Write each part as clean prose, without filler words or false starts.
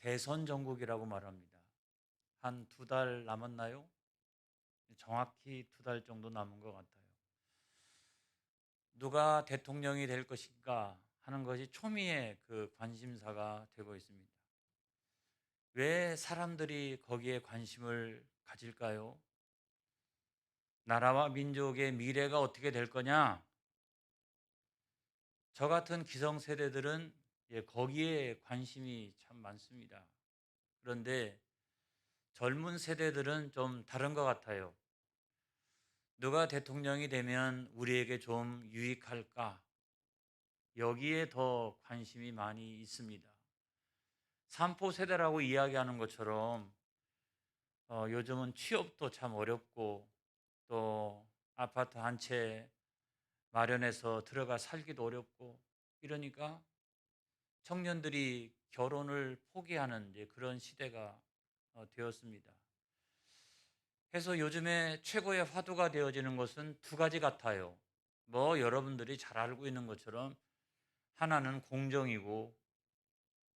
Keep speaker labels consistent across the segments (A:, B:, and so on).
A: 대선 전국이라고 말합니다. 한 두 달 남았나요? 정확히 두 달 정도 남은 것 같아요. 누가 대통령이 될 것인가 하는 것이 초미의 그 관심사가 되고 있습니다. 왜 사람들이 거기에 관심을 가질까요? 나라와 민족의 미래가 어떻게 될 거냐? 저 같은 기성세대들은 거기에 관심이 참 많습니다. 그런데 젊은 세대들은 좀 다른 것 같아요. 누가 대통령이 되면 우리에게 좀 유익할까? 여기에 더 관심이 많이 있습니다. 삼포 세대라고 이야기하는 것처럼 요즘은 취업도 참 어렵고 또 아파트 한 채 마련해서 들어가 살기도 어렵고 이러니까 청년들이 결혼을 포기하는 이제 그런 시대가 되었습니다. 그래서 요즘에 최고의 화두가 되어지는 것은 두 가지 같아요. 뭐 여러분들이 잘 알고 있는 것처럼 하나는 공정이고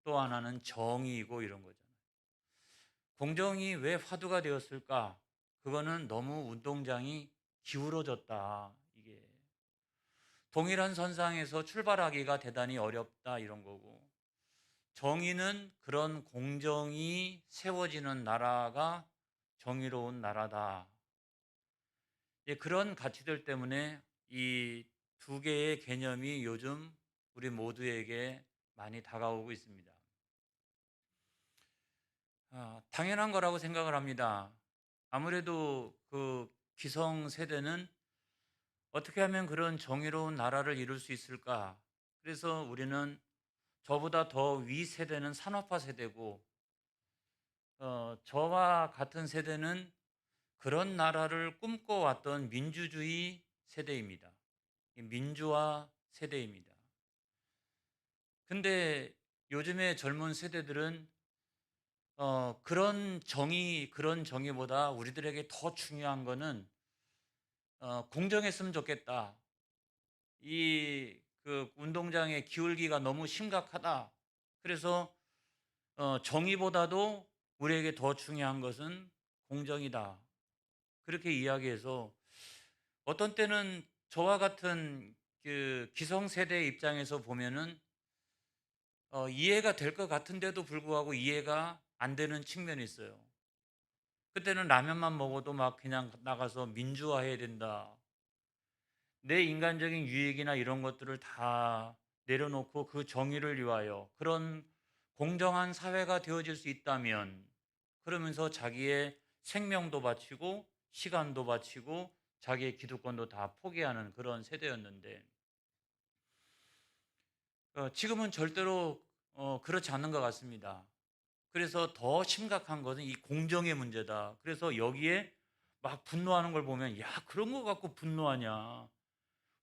A: 또 하나는 정의이고 이런 거잖아요. 공정이 왜 화두가 되었을까? 그거는 너무 운동장이 기울어졌다. 이게 동일한 선상에서 출발하기가 대단히 어렵다 이런 거고, 정의는 그런 공정이 세워지는 나라가 정의로운 나라다. 그런 가치들 때문에 이 두 개의 개념이 요즘 우리 모두에게 많이 다가오고 있습니다. 당연한 거라고 생각을 합니다. 아무래도 그 기성 세대는 어떻게 하면 그런 정의로운 나라를 이룰 수 있을까? 그래서 우리는 저보다 더 위 세대는 산업화 세대고, 저와 같은 세대는 그런 나라를 꿈꿔왔던 민주주의 세대입니다. 민주화 세대입니다. 근데 요즘의 젊은 세대들은 그런 정의보다 우리들에게 더 중요한 거는 공정했으면 좋겠다. 이 그 운동장의 기울기가 너무 심각하다. 그래서 정의보다도 우리에게 더 중요한 것은 공정이다. 그렇게 이야기해서 어떤 때는 저와 같은 그 기성세대 입장에서 보면은 이해가 될 것 같은데도 불구하고 이해가 안 되는 측면이 있어요. 그때는 라면만 먹어도 막 그냥 나가서 민주화해야 된다. 내 인간적인 유익이나 이런 것들을 다 내려놓고 그 정의를 위하여 그런 공정한 사회가 되어질 수 있다면, 그러면서 자기의 생명도 바치고 시간도 바치고 자기의 기득권도 다 포기하는 그런 세대였는데, 지금은 절대로 그렇지 않는 것 같습니다. 그래서 더 심각한 것은 이 공정의 문제다. 그래서 여기에 막 분노하는 걸 보면, 야, 그런 거 갖고 분노하냐.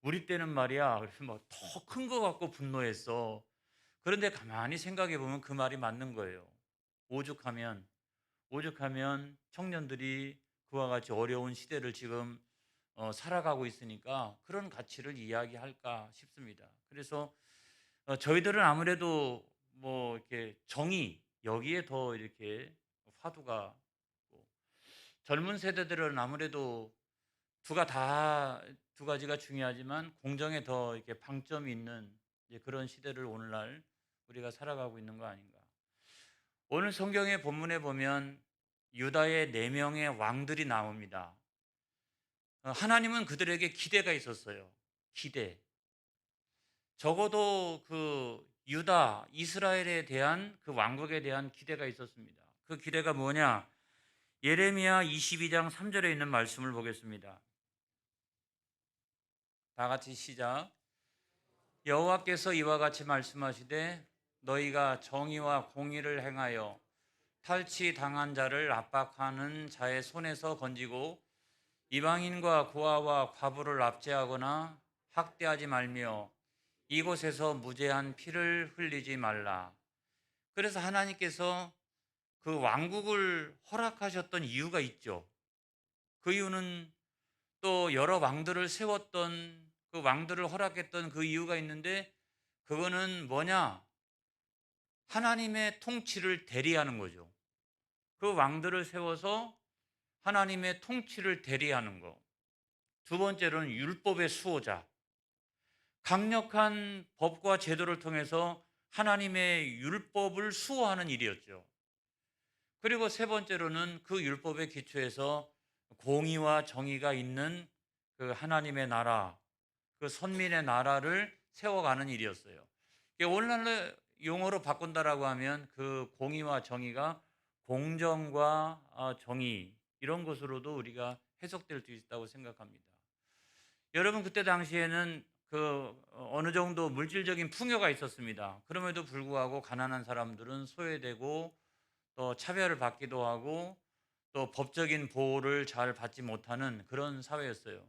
A: 우리 때는 말이야. 그래서 뭐더 큰 거 갖고 분노했어. 그런데 가만히 생각해 보면 그 말이 맞는 거예요. 오죽하면, 오죽하면 청년들이 그와 같이 어려운 시대를 지금 살아가고 있으니까 그런 가치를 이야기할까 싶습니다. 그래서 저희들은 아무래도 뭐 이렇게 정의 여기에 더 이렇게 화두가 있고, 젊은 세대들은 아무래도 두 가지가 중요하지만 공정에 더 이렇게 방점이 있는 이제 그런 시대를 오늘날 우리가 살아가고 있는 거 아닌가. 오늘 성경의 본문에 보면 유다의 네 명의 왕들이 나옵니다. 하나님은 그들에게 기대가 있었어요. 기대. 적어도 그 유다, 이스라엘에 대한 그 왕국에 대한 기대가 있었습니다. 그 기대가 뭐냐? 예레미야 22장 3절에 있는 말씀을 보겠습니다. 다 같이 시작. 여호와께서 이와 같이 말씀하시되 너희가 정의와 공의를 행하여 탈취 당한 자를 압박하는 자의 손에서 건지고 이방인과 고아와 과부를 압제하거나 학대하지 말며 이곳에서 무죄한 피를 흘리지 말라. 그래서 하나님께서 그 왕국을 허락하셨던 이유가 있죠. 그 이유는 또 여러 왕들을 세웠던 그 왕들을 허락했던 그 이유가 있는데, 그거는 뭐냐? 하나님의 통치를 대리하는 거죠. 그 왕들을 세워서 하나님의 통치를 대리하는 거. 두 번째로는 율법의 수호자. 강력한 법과 제도를 통해서 하나님의 율법을 수호하는 일이었죠. 그리고 세 번째로는 그 율법의 기초에서 공의와 정의가 있는 그 하나님의 나라, 그 선민의 나라를 세워가는 일이었어요. 오늘날 용어로 바꾼다라고 하면 그 공의와 정의가 공정과 정의 이런 것으로도 우리가 해석될 수 있다고 생각합니다. 여러분 그때 당시에는 그 어느 정도 물질적인 풍요가 있었습니다. 그럼에도 불구하고 가난한 사람들은 소외되고 또 차별을 받기도 하고 또 법적인 보호를 잘 받지 못하는 그런 사회였어요.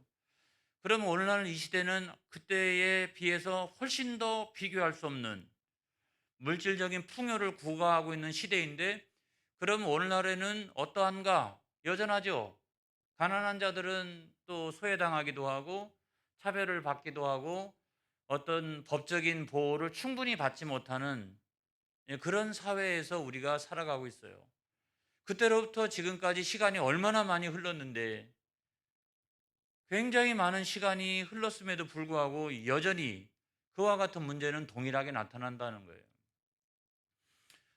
A: 그러면 오늘날 이 시대는 그때에 비해서 훨씬 더 비교할 수 없는 물질적인 풍요를 구가하고 있는 시대인데, 그러면 오늘날에는 어떠한가? 여전하죠. 가난한 자들은 또 소외당하기도 하고 차별을 받기도 하고 어떤 법적인 보호를 충분히 받지 못하는 그런 사회에서 우리가 살아가고 있어요. 그때로부터 지금까지 시간이 얼마나 많이 흘렀는데, 굉장히 많은 시간이 흘렀음에도 불구하고 여전히 그와 같은 문제는 동일하게 나타난다는 거예요.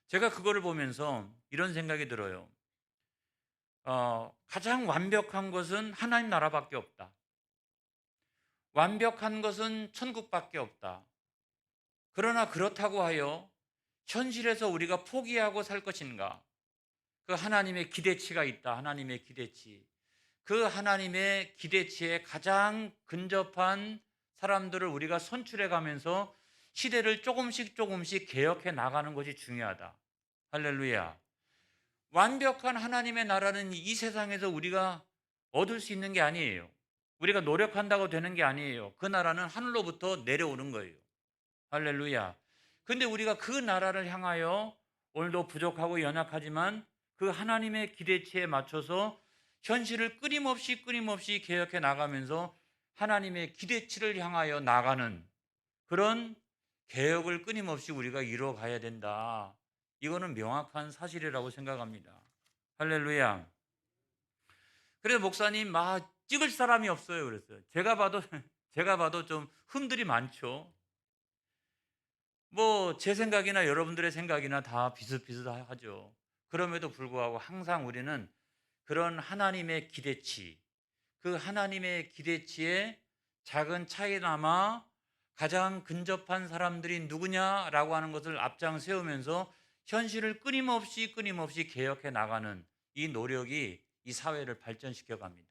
A: 제가 그거를 보면서 이런 생각이 들어요. 가장 완벽한 것은 하나님 나라밖에 없다. 완벽한 것은 천국밖에 없다. 그러나 그렇다고 하여 현실에서 우리가 포기하고 살 것인가? 그 하나님의 기대치가 있다. 하나님의 기대치. 그 하나님의 기대치에 가장 근접한 사람들을 우리가 선출해 가면서 시대를 조금씩 조금씩 개혁해 나가는 것이 중요하다. 할렐루야. 완벽한 하나님의 나라는 이 세상에서 우리가 얻을 수 있는 게 아니에요. 우리가 노력한다고 되는 게 아니에요. 그 나라는 하늘로부터 내려오는 거예요. 할렐루야. 근데 우리가 그 나라를 향하여 오늘도 부족하고 연약하지만 그 하나님의 기대치에 맞춰서 현실을 끊임없이 개혁해 나가면서 하나님의 기대치를 향하여 나가는 그런 개혁을 끊임없이 우리가 이루어 가야 된다. 이거는 명확한 사실이라고 생각합니다. 할렐루야. 그래서 목사님 찍을 사람이 없어요 그랬어요. 제가 봐도 제가 봐도 좀 흠들이 많죠. 뭐 제 생각이나 여러분들의 생각이나 다 비슷비슷하죠. 그럼에도 불구하고 항상 우리는 그런 하나님의 기대치, 그 하나님의 기대치에 작은 차이나마 가장 근접한 사람들이 누구냐라고 하는 것을 앞장 세우면서 현실을 끊임없이 개혁해 나가는 이 노력이 이 사회를 발전시켜 갑니다.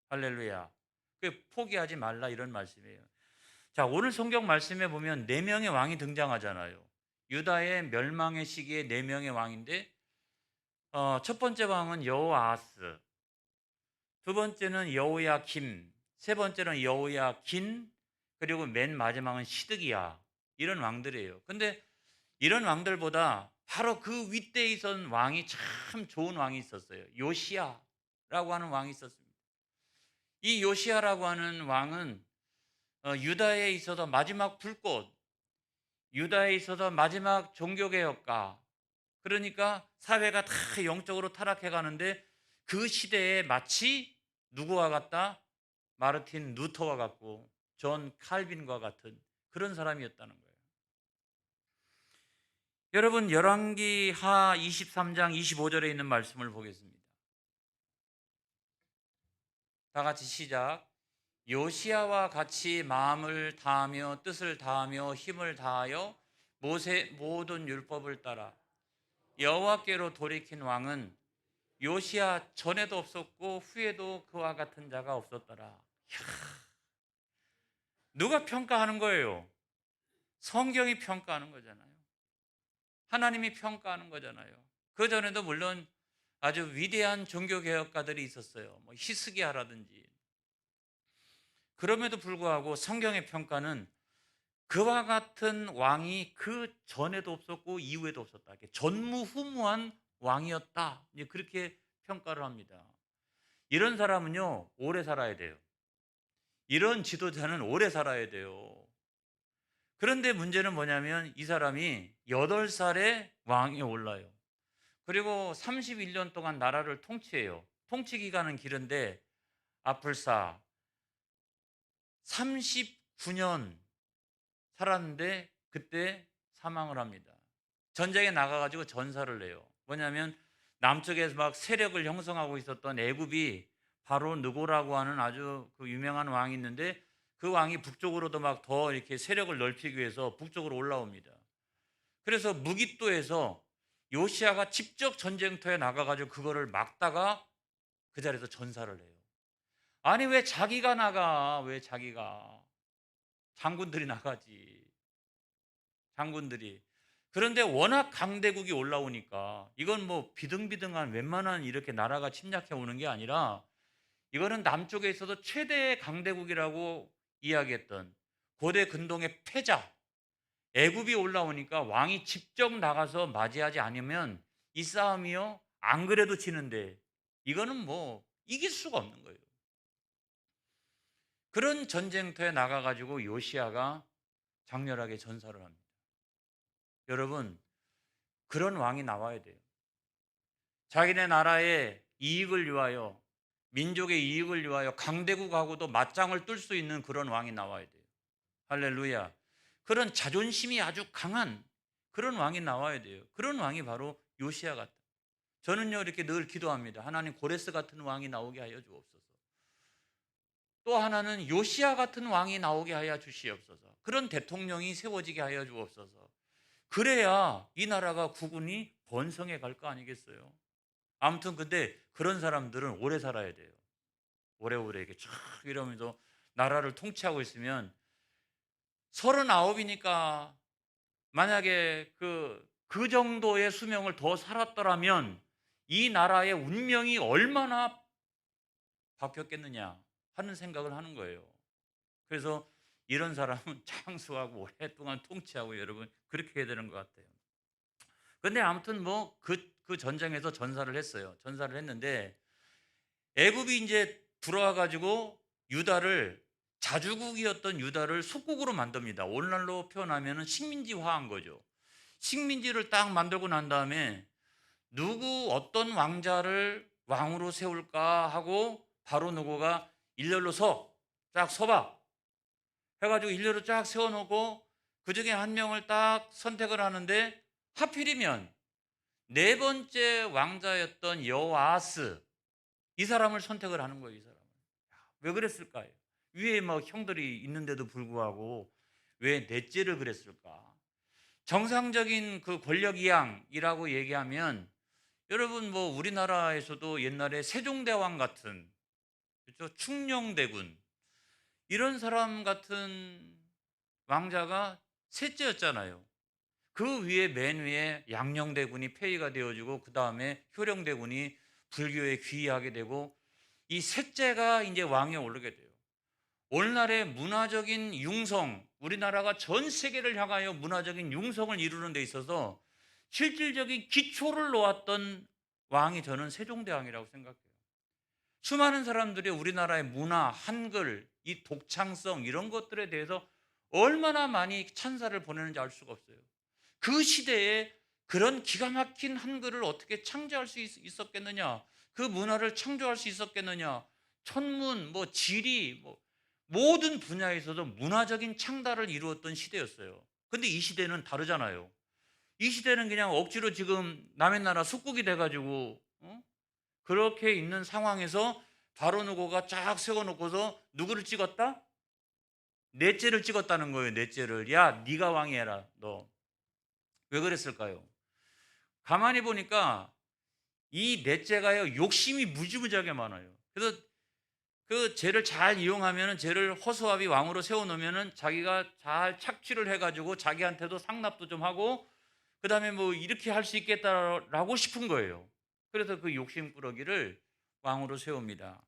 A: 할렐루야. 포기하지 말라 이런 말씀이에요. 자, 오늘 성경 말씀에 보면 네 명의 왕이 등장하잖아요. 유다의 멸망의 시기에 네 명의 왕인데 첫 번째 왕은 여호아하스, 두 번째는 여호야김, 세 번째는 여호야긴, 그리고 맨 마지막은 시드기야. 이런 왕들이에요. 근데 이런 왕들보다 바로 그 윗대에 있던 왕이 참 좋은 왕이 있었어요. 요시야라고 하는 왕이 있었습니다. 이 요시야라고 하는 왕은 유다에 있어서 마지막 불꽃, 유다에 있어서 마지막 종교개혁가, 그러니까 사회가 다 영적으로 타락해 가는데 그 시대에 마치 누구와 같다? 마르틴 루터와 같고 존 칼빈과 같은 그런 사람이었다는 거예요. 여러분 열왕기하 23장 25절에 있는 말씀을 보겠습니다. 다 같이 시작. 요시야와 같이 마음을 다하며 뜻을 다하며 힘을 다하여 모세 모든 율법을 따라 여호와께로 돌이킨 왕은 요시야 전에도 없었고 후에도 그와 같은 자가 없었더라. 이야, 누가 평가하는 거예요? 성경이 평가하는 거잖아요. 하나님이 평가하는 거잖아요. 그 전에도 물론 아주 위대한 종교개혁가들이 있었어요. 뭐 히스기야라든지. 그럼에도 불구하고 성경의 평가는 그와 같은 왕이 그 전에도 없었고 이후에도 없었다. 전무후무한 왕이었다. 이제 그렇게 평가를 합니다. 이런 사람은요, 오래 살아야 돼요. 이런 지도자는 오래 살아야 돼요. 그런데 문제는 뭐냐면 이 사람이 8살에 왕에 올라요. 그리고 31년 동안 나라를 통치해요. 통치 기간은 길은데 아플사 39년 살았는데 그때 사망을 합니다. 전쟁에 나가 가지고 전사를 내요. 뭐냐면 남쪽에서 막 세력을 형성하고 있었던 애굽이 바로 느고라고 하는 아주 그 유명한 왕이 있는데 그 왕이 북쪽으로도 막 더 이렇게 세력을 넓히기 위해서 북쪽으로 올라옵니다. 그래서 무깃도에서 요시아가 직접 전쟁터에 나가 가지고 그거를 막다가 그 자리에서 전사를 해요. 아니 왜 자기가 나가? 왜 자기가? 장군들이 나가지. 장군들이. 그런데 워낙 강대국이 올라오니까 이건 뭐 비등비등한 웬만한 이렇게 나라가 침략해 오는 게 아니라 이거는 남쪽에 있어도 최대의 강대국이라고 이야기했던 고대 근동의 패자 애굽이 올라오니까 왕이 직접 나가서 맞이하지 않으면 이 싸움이요 안 그래도 지는데 이거는 뭐 이길 수가 없는 거예요. 그런 전쟁터에 나가 가지고 요시아가 장렬하게 전사를 합니다. 여러분 그런 왕이 나와야 돼요. 자기네 나라의 이익을 위하여 민족의 이익을 위하여 강대국하고도 맞짱을 뜰 수 있는 그런 왕이 나와야 돼요. 할렐루야. 그런 자존심이 아주 강한 그런 왕이 나와야 돼요. 그런 왕이 바로 요시아 같다. 저는요 이렇게 늘 기도합니다. 하나님 고레스 같은 왕이 나오게 하여 주옵소서. 또 하나는 요시아 같은 왕이 나오게 하여 주시옵소서. 그런 대통령이 세워지게 하여 주옵소서. 그래야 이 나라가 국운이 번성해 갈 거 아니겠어요? 아무튼 근데 그런 사람들은 오래 살아야 돼요. 오래오래 이렇게 쫙 이러면서 나라를 통치하고 있으면 39이니까 만약에 그 정도의 수명을 더 살았더라면 이 나라의 운명이 얼마나 바뀌었겠느냐 하는 생각을 하는 거예요. 그래서 이런 사람은 장수하고 오랫동안 통치하고 여러분 그렇게 해야 되는 것 같아요. 근데 아무튼 뭐 그 전쟁에서 전사를 했어요. 전사를 했는데 애굽이 이제 들어와 가지고 유다를 자주국이었던 유다를 속국으로 만듭니다. 오늘날로 표현하면 식민지화한 거죠. 식민지를 딱 만들고 난 다음에 누구 어떤 왕자를 왕으로 세울까 하고 바로 누구가 일렬로 쫙 서봐 해가지고 일렬로 쫙 세워놓고 그 중에 한 명을 딱 선택을 하는데 하필이면 네 번째 왕자였던 여호아스 이 사람을 선택을 하는 거예요. 이 사람을. 왜 그랬을까요? 위에 뭐 형들이 있는데도 불구하고 왜 넷째를 그랬을까? 정상적인 그 권력 이양이라고 얘기하면 여러분 뭐 우리나라에서도 옛날에 세종대왕 같은 그렇죠? 충녕대군 이런 사람 같은 왕자가 셋째였잖아요. 그 위에 맨 위에 양녕대군이 폐위가 되어지고 그 다음에 효령대군이 불교에 귀의하게 되고 이 셋째가 이제 왕에 오르게 돼요. 오늘날의 문화적인 융성, 우리나라가 전 세계를 향하여 문화적인 융성을 이루는 데 있어서 실질적인 기초를 놓았던 왕이 저는 세종대왕이라고 생각해요. 수많은 사람들이 우리나라의 문화, 한글, 이 독창성 이런 것들에 대해서 얼마나 많이 찬사를 보내는지 알 수가 없어요. 그 시대에 그런 기가 막힌 한글을 어떻게 창조할 수 있었겠느냐? 그 문화를 창조할 수 있었겠느냐? 천문, 뭐 지리, 뭐 모든 분야에서도 문화적인 창달을 이루었던 시대였어요. 근데 이 시대는 다르잖아요. 이 시대는 그냥 억지로 지금 남의 나라 속국이 돼가지고 그렇게 있는 상황에서 바로 누구가 쫙 세워놓고서 누구를 찍었다? 넷째를 찍었다는 거예요. 넷째를. 야, 네가 왕이해라. 너. 왜 그랬을까요? 가만히 보니까 이 넷째가요 욕심이 무지무지하게 많아요. 그래서 그 쟤를 잘 이용하면은 쟤를 허수아비 왕으로 세워놓으면은 자기가 잘 착취를 해가지고 자기한테도 상납도 좀 하고 그 다음에 뭐 이렇게 할 수 있겠다라고 싶은 거예요. 그래서 그 욕심꾸러기를 왕으로 세웁니다.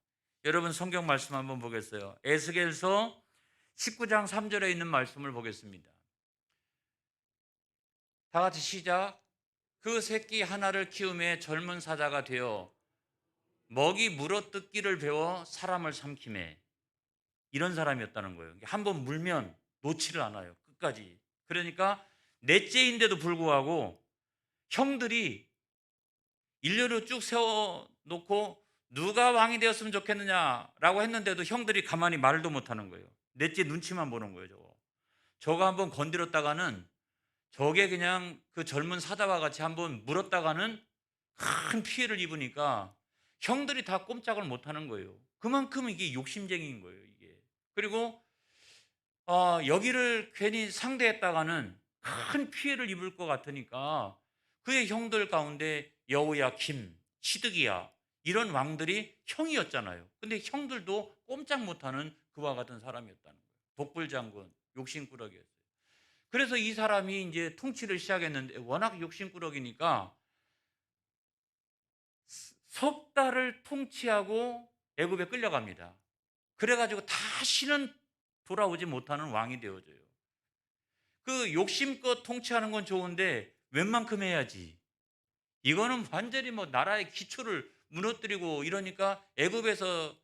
A: 여러분 성경 말씀 한번 보겠어요. 에스겔서 19장 3절에 있는 말씀을 보겠습니다. 다 같이 시작. 그 새끼 하나를 키우매 젊은 사자가 되어 먹이 물어뜯기를 배워 사람을 삼키매 이런 사람이었다는 거예요. 한번 물면 놓지를 않아요. 끝까지. 그러니까 넷째인데도 불구하고 형들이 일렬로 쭉 세워놓고 누가 왕이 되었으면 좋겠느냐라고 했는데도 형들이 가만히 말도 못하는 거예요. 넷째 눈치만 보는 거예요. 저거 한번 건드렸다가는 저게 그냥 그 젊은 사자와 같이 한번 물었다가는 큰 피해를 입으니까 형들이 다 꼼짝을 못하는 거예요. 그만큼 이게 욕심쟁이인 거예요, 이게. 그리고 여기를 괜히 상대했다가는 큰 피해를 입을 것 같으니까 그의 형들 가운데 여호야김, 시드기야 이런 왕들이 형이었잖아요. 근데 형들도 꼼짝 못하는 그와 같은 사람이었다는 거예요. 독불장군, 욕심꾸러기였어요. 그래서 이 사람이 이제 통치를 시작했는데 워낙 욕심꾸러기니까 석 달을 통치하고 애굽에 끌려갑니다. 그래가지고 다시는 돌아오지 못하는 왕이 되어져요. 그 욕심껏 통치하는 건 좋은데 웬만큼 해야지. 이거는 완전히 뭐 나라의 기초를 무너뜨리고 이러니까 애굽에서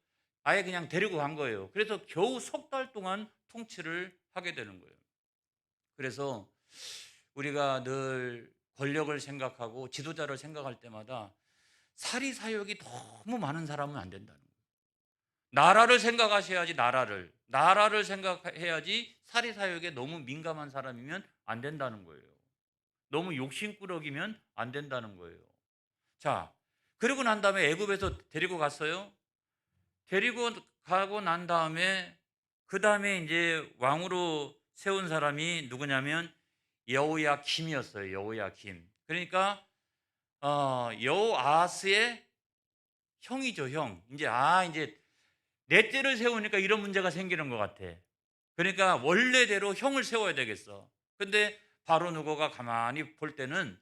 A: 아예 그냥 데리고 간 거예요. 그래서 겨우 석 달 동안 통치를 하게 되는 거예요. 그래서 우리가 늘 권력을 생각하고 지도자를 생각할 때마다 사리사욕이 너무 많은 사람은 안 된다는 거예요. 나라를 생각하셔야지. 나라를 생각해야지. 사리사욕에 너무 민감한 사람이면 안 된다는 거예요. 너무 욕심꾸러기면 안 된다는 거예요. 자, 그러고 난 다음에 애굽에서 데리고 갔어요. 데리고 가고 난 다음에 그 다음에 이제 왕으로 세운 사람이 누구냐면 여호야김이었어요. 여호야김. 그러니까 여호아스의 형이죠, 형. 이제 넷째를 세우니까 이런 문제가 생기는 것 같아. 그러니까 원래대로 형을 세워야 되겠어. 근데 바로 누고가 가만히 볼 때는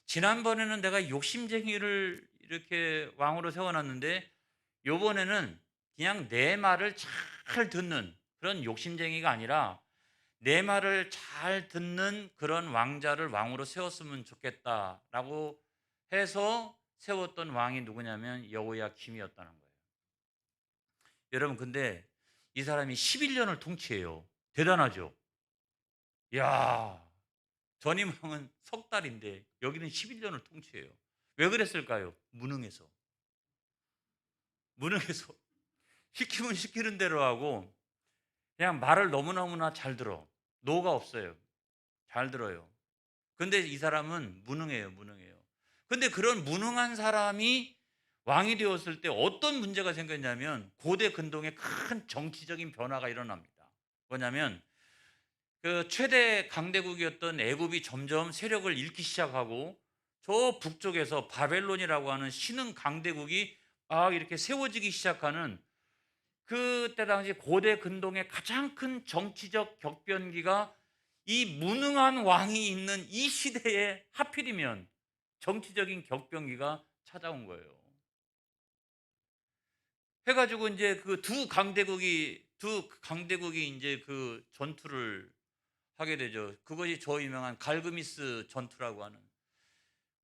A: 지난번에는 내가 욕심쟁이를 이렇게 왕으로 세워놨는데 요번에는 그냥 내 말을 잘 듣는 그런 욕심쟁이가 아니라 내 말을 잘 듣는 그런 왕자를 왕으로 세웠으면 좋겠다라고 해서 세웠던 왕이 누구냐면 여호야김이었다는 거예요. 여러분 근데 이 사람이 11년을 통치해요. 대단하죠. 야, 전임 왕은 석 달인데 여기는 11년을 통치해요. 왜 그랬을까요? 무능해서. 무능해서 시키면 시키는 대로 하고 그냥 말을 너무너무나 잘 들어. 노가 없어요. 잘 들어요. 근데 이 사람은 무능해요. 근데 그런 무능한 사람이 왕이 되었을 때 어떤 문제가 생겼냐면 고대 근동에 큰 정치적인 변화가 일어납니다. 뭐냐면 그 최대 강대국이었던 애굽이 점점 세력을 잃기 시작하고 저 북쪽에서 바벨론이라고 하는 신흥 강대국이 막 이렇게 세워지기 시작하는 그때 당시 고대 근동의 가장 큰 정치적 격변기가 이 무능한 왕이 있는 이 시대에 하필이면 정치적인 격변기가 찾아온 거예요. 해가지고 이제 그 두 강대국이 이제 그 전투를 하게 되죠. 그것이 저 유명한 갈그미스 전투라고 하는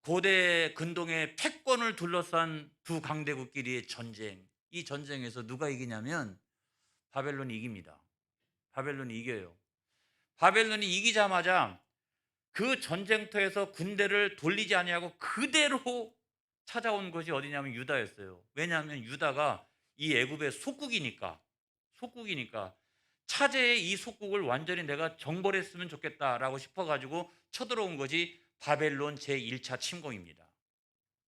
A: 고대 근동의 패권을 둘러싼 두 강대국끼리의 전쟁. 이 전쟁에서 누가 이기냐면 바벨론이 이깁니다. 바벨론이 이겨요. 바벨론이 이기자마자 그 전쟁터에서 군대를 돌리지 아니하고 그대로 찾아온 것이 어디냐면 유다였어요. 왜냐하면 유다가 이 애굽의 속국이니까 차제의 이 속국을 완전히 내가 정벌했으면 좋겠다라고 싶어가지고 쳐들어온 것이 바벨론 제1차 침공입니다.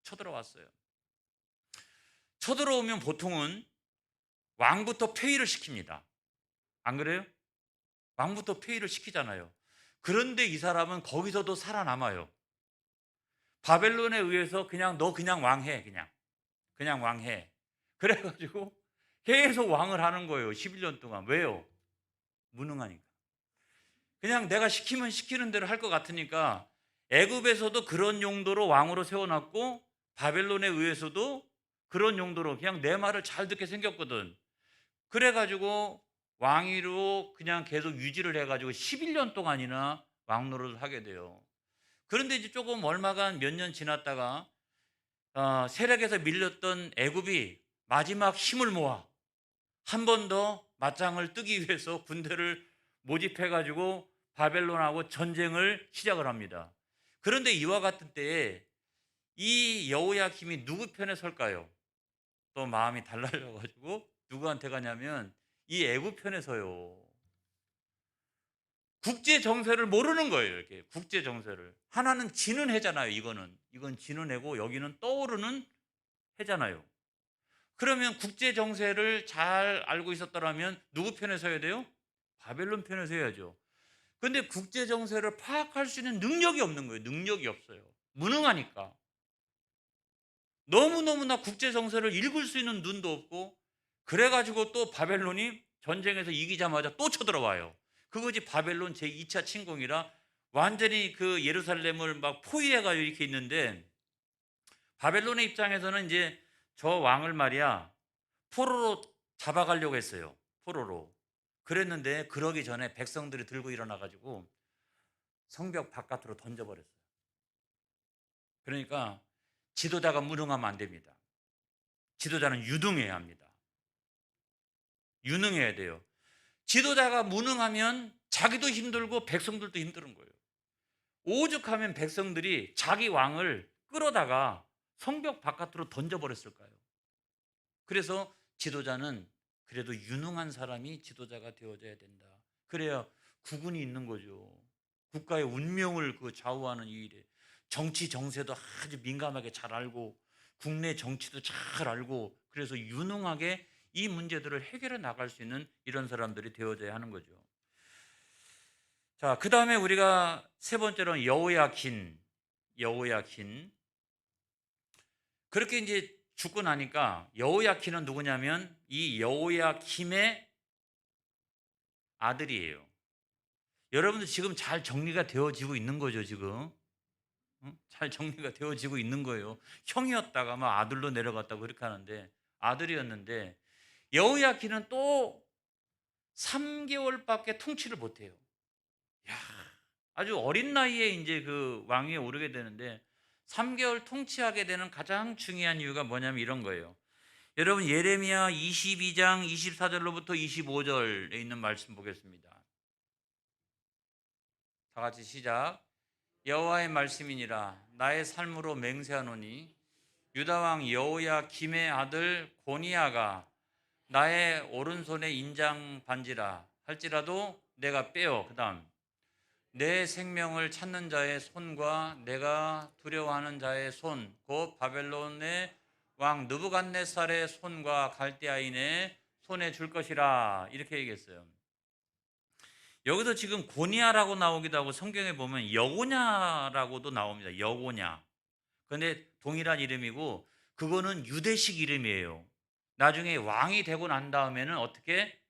A: 쳐들어왔어요. 쳐들어오면 보통은 왕부터 폐위를 시킵니다. 안 그래요? 왕부터 폐위를 시키잖아요. 그런데 이 사람은 거기서도 살아남아요. 바벨론에 의해서 그냥 너 그냥 왕해. 그냥 왕해. 그래가지고 계속 왕을 하는 거예요. 11년 동안. 왜요? 무능하니까. 그냥 내가 시키면 시키는 대로 할 것 같으니까 애굽에서도 그런 용도로 왕으로 세워놨고 바벨론에 의해서도 그런 용도로 그냥 내 말을 잘 듣게 생겼거든. 그래가지고 왕위로 그냥 계속 유지를 해가지고 11년 동안이나 왕 노릇을 하게 돼요. 그런데 이제 조금 얼마간 몇 년 지났다가 세력에서 밀렸던 애굽이 마지막 힘을 모아 한 번 더 맞짱을 뜨기 위해서 군대를 모집해가지고 바벨론하고 전쟁을 시작을 합니다. 그런데 이와 같은 때에 이 여호야김이 누구 편에 설까요? 또 마음이 달라져 가지고 누구한테 가냐면 이 애굽 편에 서요. 국제 정세를 모르는 거예요. 이렇게 국제 정세를. 하나는 지는 해잖아요. 이건 지는 해고 여기는 떠오르는 해잖아요. 그러면 국제 정세를 잘 알고 있었더라면 누구 편에 서야 돼요? 바벨론 편에 서야죠. 근데 국제 정세를 파악할 수 있는 능력이 없는 거예요. 능력이 없어요. 무능하니까. 너무너무나 국제 정세를 읽을 수 있는 눈도 없고, 그래 가지고 또 바벨론이 전쟁에서 이기자마자 또 쳐들어와요. 그것이 바벨론 제2차 침공이라 완전히 그 예루살렘을 막 포위해 가지고 이렇게 있는데, 바벨론의 입장에서는 이제 저 왕을 말이야 포로로 잡아가려고 했어요. 포로로. 그랬는데 그러기 전에 백성들이 들고 일어나 가지고 성벽 바깥으로 던져버렸어요. 그러니까 지도자가 무능하면 안 됩니다. 지도자는 유능해야 합니다. 유능해야 돼요. 지도자가 무능하면 자기도 힘들고 백성들도 힘든 거예요. 오죽하면 백성들이 자기 왕을 끌어다가 성벽 바깥으로 던져버렸을까요? 그래서 지도자는 그래도 유능한 사람이 지도자가 되어져야 된다. 그래야 국운이 있는 거죠. 국가의 운명을 좌우하는 이 일에 정치 정세도 아주 민감하게 잘 알고 국내 정치도 잘 알고, 그래서 유능하게 이 문제들을 해결해 나갈 수 있는 이런 사람들이 되어져야 하는 거죠. 자, 그 다음에 우리가 세 번째로는 여호야킨. 그렇게 이제 죽고 나니까 여호야킨은 누구냐면 이 여호야김의 아들이에요. 여러분들 지금 잘 정리가 되어지고 있는 거죠, 지금. 응? 잘 정리가 되어지고 있는 거예요. 형이었다가 막 아들로 내려갔다고 그렇게 하는데 아들이었는데, 여호야킨은 또 3개월밖에 통치를 못해요. 야, 아주 어린 나이에 이제 그 왕위에 오르게 되는데 3개월 통치하게 되는 가장 중요한 이유가 뭐냐면 이런 거예요. 여러분 예레미야 22장 24절로부터 25절에 있는 말씀 보겠습니다. 다 같이 시작. 여호와의 말씀이니라. 나의 삶으로 맹세하노니 유다 왕 여호야김의 아들 고니야가 나의 오른손의 인장 반지라 할지라도 내가 빼어, 그다음 내 생명을 찾는 자의 손과 내가 두려워하는 자의 손, 곧 바벨론의 왕 느부갓네살의 손과 갈대아인의 손에 줄 것이라, 이렇게 얘기했어요. 여기서 지금 고니아라고 나오기도 하고 성경에 보면 여고냐라고도 나옵니다. 여고냐. 그런데 동일한 이름이고 그거는 유대식 이름이에요. 나중에 왕이 되고 난 다음에는 어떻게?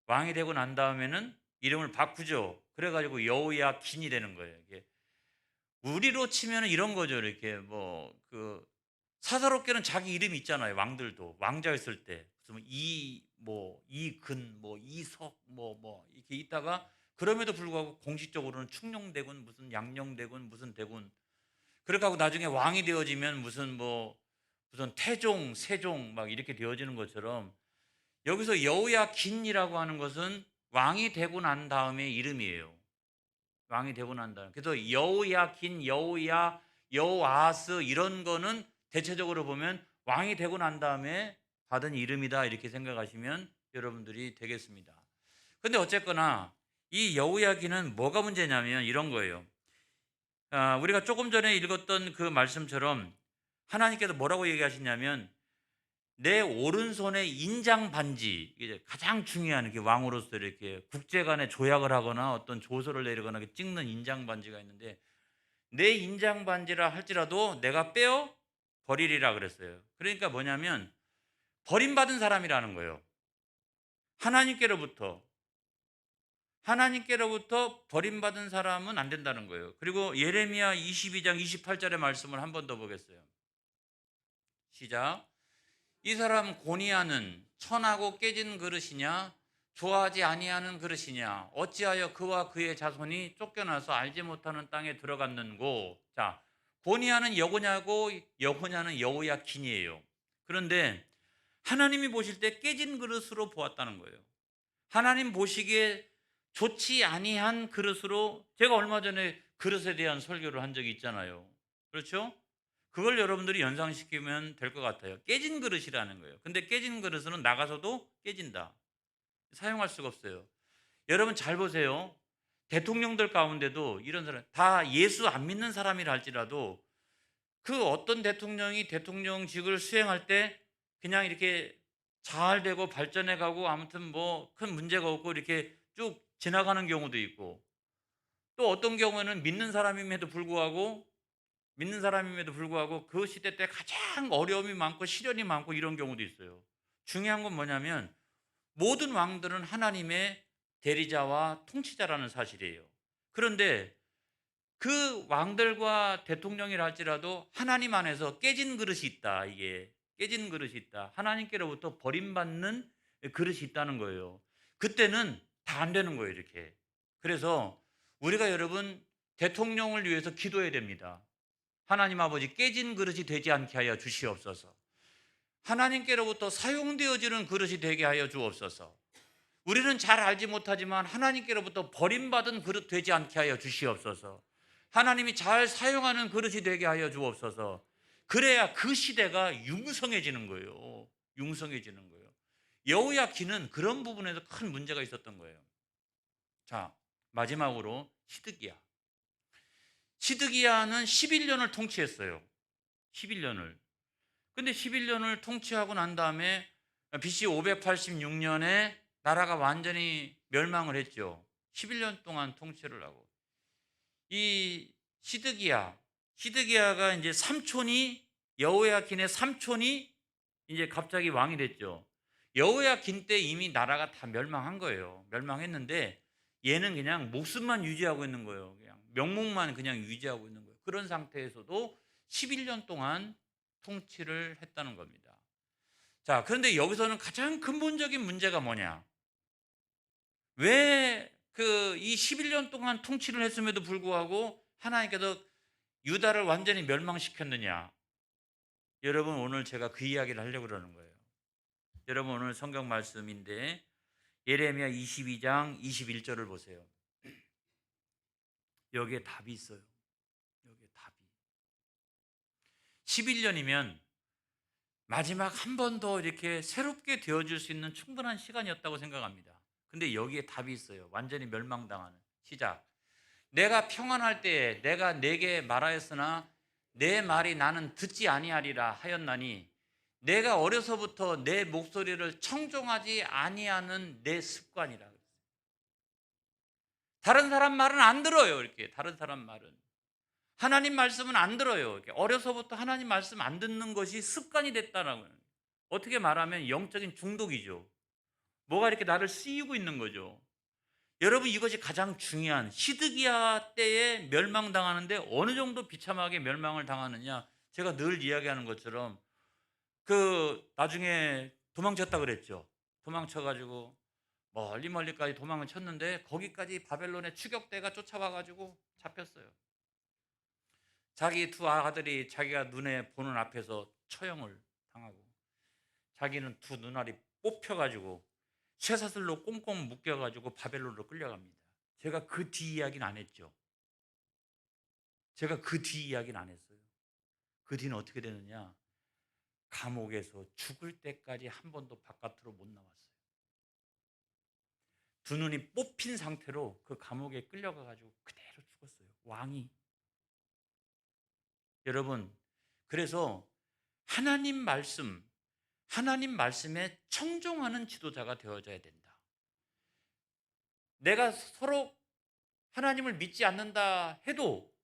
A: 왕이 되고 난 다음에는 이름을 바꾸죠. 그래가지고 여호야긴이 되는 거예요. 이게 우리로 치면 이런 거죠. 이렇게 사사롭게는 자기 이름이 있잖아요. 왕들도 왕자였을 때 무슨 이근 이석 이렇게 있다가 그럼에도 불구하고 공식적으로는 충녕대군 무슨 양녕대군 무슨 대군, 그렇게 하고 나중에 왕이 되어지면 무슨 태종 세종 막 이렇게 되어지는 것처럼 여기서 여호야긴이라고 하는 것은 왕이 되고 난 다음에 이름이에요. 왕이 되고 난 다음. 그래서 여호야긴, 여호아스 이런 거는 대체적으로 보면 왕이 되고 난 다음에 받은 이름이다, 이렇게 생각하시면 여러분들이 되겠습니다. 근데 어쨌거나 이 여호야긴은 뭐가 문제냐면 이런 거예요. 우리가 조금 전에 읽었던 그 말씀처럼 하나님께서 뭐라고 얘기하시냐면 내 오른손에 인장 반지, 이게 가장 중요한 게 왕으로서 이렇게 국제 간에 조약을 하거나 어떤 조서를 내리거나 찍는 인장 반지가 있는데 내 인장 반지라 할지라도 내가 빼어 버리리라 그랬어요. 그러니까 뭐냐면 버림받은 사람이라는 거예요. 하나님께로부터 버림받은 사람은 안 된다는 거예요. 그리고 예레미야 22장 28절의 말씀을 한 번 더 보겠어요. 시작. 이 사람 고니아는 천하고 깨진 그릇이냐 좋아하지 아니하는 그릇이냐, 어찌하여 그와 그의 자손이 쫓겨나서 알지 못하는 땅에 들어갔는고. 자, 고니아는 여고냐고 여고냐는 여호야긴이에요. 그런데 하나님이 보실 때 깨진 그릇으로 보았다는 거예요. 하나님 보시기에 좋지 아니한 그릇으로, 제가 얼마 전에 그릇에 대한 설교를 한 적이 있잖아요. 그렇죠? 그걸 여러분들이 연상시키면 될 것 같아요. 깨진 그릇이라는 거예요. 근데 깨진 그릇은 나가서도 깨진다. 사용할 수가 없어요. 여러분 잘 보세요. 대통령들 가운데도 이런 사람, 다 예수 안 믿는 사람이라 할지라도 그 어떤 대통령이 대통령직을 수행할 때 그냥 이렇게 잘 되고 발전해 가고 아무튼 뭐 큰 문제가 없고 이렇게 쭉 지나가는 경우도 있고, 또 어떤 경우에는 믿는 사람임에도 불구하고 그 시대 때 가장 어려움이 많고 시련이 많고 이런 경우도 있어요. 중요한 건 뭐냐면 모든 왕들은 하나님의 대리자와 통치자라는 사실이에요. 그런데 그 왕들과 대통령이라 할지라도 하나님 안에서 깨진 그릇이 있다. 이게 깨진 그릇이 있다. 하나님께로부터 버림받는 그릇이 있다는 거예요. 그때는 다 안 되는 거예요, 이렇게. 그래서 우리가 여러분 대통령을 위해서 기도해야 됩니다. 하나님 아버지, 깨진 그릇이 되지 않게 하여 주시옵소서. 하나님께로부터 사용되어지는 그릇이 되게 하여 주옵소서. 우리는 잘 알지 못하지만 하나님께로부터 버림받은 그릇 되지 않게 하여 주시옵소서. 하나님이 잘 사용하는 그릇이 되게 하여 주옵소서. 그래야 그 시대가 융성해지는 거예요. 융성해지는 거예요. 여호야긴은 그런 부분에서 큰 문제가 있었던 거예요. 자, 마지막으로 시드기야는 11년을 통치했어요. 11년을. 근데 11년을 통치하고 난 다음에 BC 586년에 나라가 완전히 멸망을 했죠. 11년 동안 통치를 하고. 이 시드기야가 이제 여호야긴의 삼촌이 이제 갑자기 왕이 됐죠. 여호야긴 때 이미 나라가 다 멸망한 거예요. 멸망했는데 얘는 그냥 목숨만 유지하고 있는 거예요. 그냥 명목만 그냥 유지하고 있는 거예요. 그런 상태에서도 11년 동안 통치를 했다는 겁니다. 자, 그런데 여기서는 가장 근본적인 문제가 뭐냐? 왜 이 11년 동안 통치를 했음에도 불구하고 하나님께서 유다를 완전히 멸망시켰느냐? 여러분, 오늘 제가 그 이야기를 하려고 그러는 거예요. 여러분, 오늘 성경 말씀인데 예레미야 22장 21절을 보세요. 여기에 답이 있어요. 여기에 답이. 11년이면 마지막 한 번 더 이렇게 새롭게 되어줄 수 있는 충분한 시간이었다고 생각합니다. 근데 여기에 답이 있어요. 완전히 멸망당하는 시작. 내가 평안할 때에 내가 내게 말하였으나 내 말이 나는 듣지 아니하리라 하였나니 내가 어려서부터 내 목소리를 청종하지 아니하는 내 습관이라. 다른 사람 말은 안 들어요. 이렇게 다른 사람 말은. 하나님 말씀은 안 들어요. 이렇게 어려서부터 하나님 말씀 안 듣는 것이 습관이 됐다는 거예요. 어떻게 말하면 영적인 중독이죠. 뭐가 이렇게 나를 쓰이고 있는 거죠. 여러분, 이것이 가장 중요한, 시드기야 때에 멸망당하는데 어느 정도 비참하게 멸망을 당하느냐. 제가 늘 이야기하는 것처럼 나중에 도망쳤다 그랬죠. 도망쳐가지고 멀리까지 도망을 쳤는데 거기까지 바벨론의 추격대가 쫓아와가지고 잡혔어요. 자기 두 아들이 자기가 눈에 보는 앞에서 처형을 당하고 자기는 두 눈알이 뽑혀가지고 쇠사슬로 꽁꽁 묶여가지고 바벨론으로 끌려갑니다. 제가 그 뒤 이야기는 안 했죠. 제가 그 뒤 이야기는 안 했어요. 그 뒤는 어떻게 되느냐? 감옥에서 죽을 때까지 한 번도 바깥으로 못 나왔어요. 두 눈이 뽑힌 상태로 그 감옥에 끌려가가지고 그대로 죽었어요. 왕이. 여러분, 그래서 하나님 말씀에 청종하는 지도자가 되어져야 된다. 내가 서로 하나님을 믿지 않는다 해도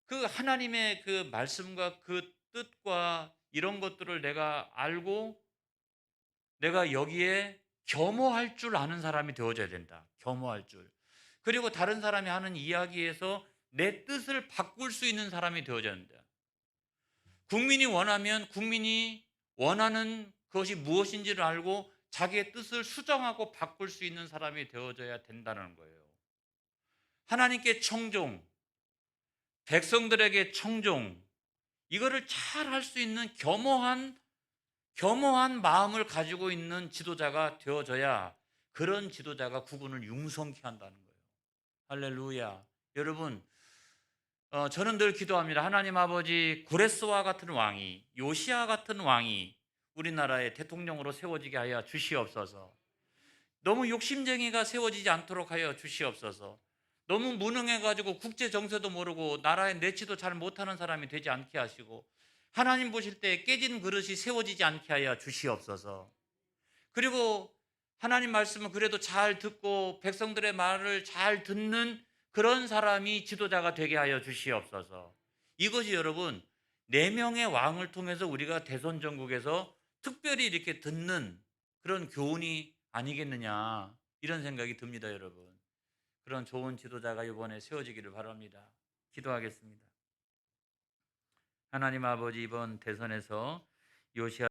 A: 그 하나님의 그 말씀과 그 뜻과 이런 것들을 내가 알고 내가 여기에 겸허할 줄 아는 사람이 되어져야 된다. 겸허할 줄. 그리고 다른 사람이 하는 이야기에서 내 뜻을 바꿀 수 있는 사람이 되어져야 된다. 국민이 원하는 것이 무엇인지를 알고 자기의 뜻을 수정하고 바꿀 수 있는 사람이 되어져야 된다는 거예요. 하나님께 청종, 백성들에게 청종, 이거를 잘 할 수 있는 겸허한 마음을 가지고 있는 지도자가 되어져야 그런 지도자가 국군을 융성케 한다는 거예요. 할렐루야. 여러분, 저는 늘 기도합니다. 하나님 아버지, 고레스와 같은 왕이, 요시야 같은 왕이 우리나라의 대통령으로 세워지게 하여 주시옵소서. 너무 욕심쟁이가 세워지지 않도록 하여 주시옵소서. 너무 무능해가지고 국제 정세도 모르고 나라의 내치도 잘 못하는 사람이 되지 않게 하시고, 하나님 보실 때 깨진 그릇이 세워지지 않게 하여 주시옵소서. 그리고 하나님 말씀은 그래도 잘 듣고 백성들의 말을 잘 듣는 그런 사람이 지도자가 되게 하여 주시옵소서. 이것이 여러분, 4명의 왕을 통해서 우리가 대선 전국에서 특별히 이렇게 듣는 그런 교훈이 아니겠느냐, 이런 생각이 듭니다. 여러분, 그런 좋은 지도자가 이번에 세워지기를 바랍니다. 기도하겠습니다. 하나님 아버지, 이번 대선에서 요시아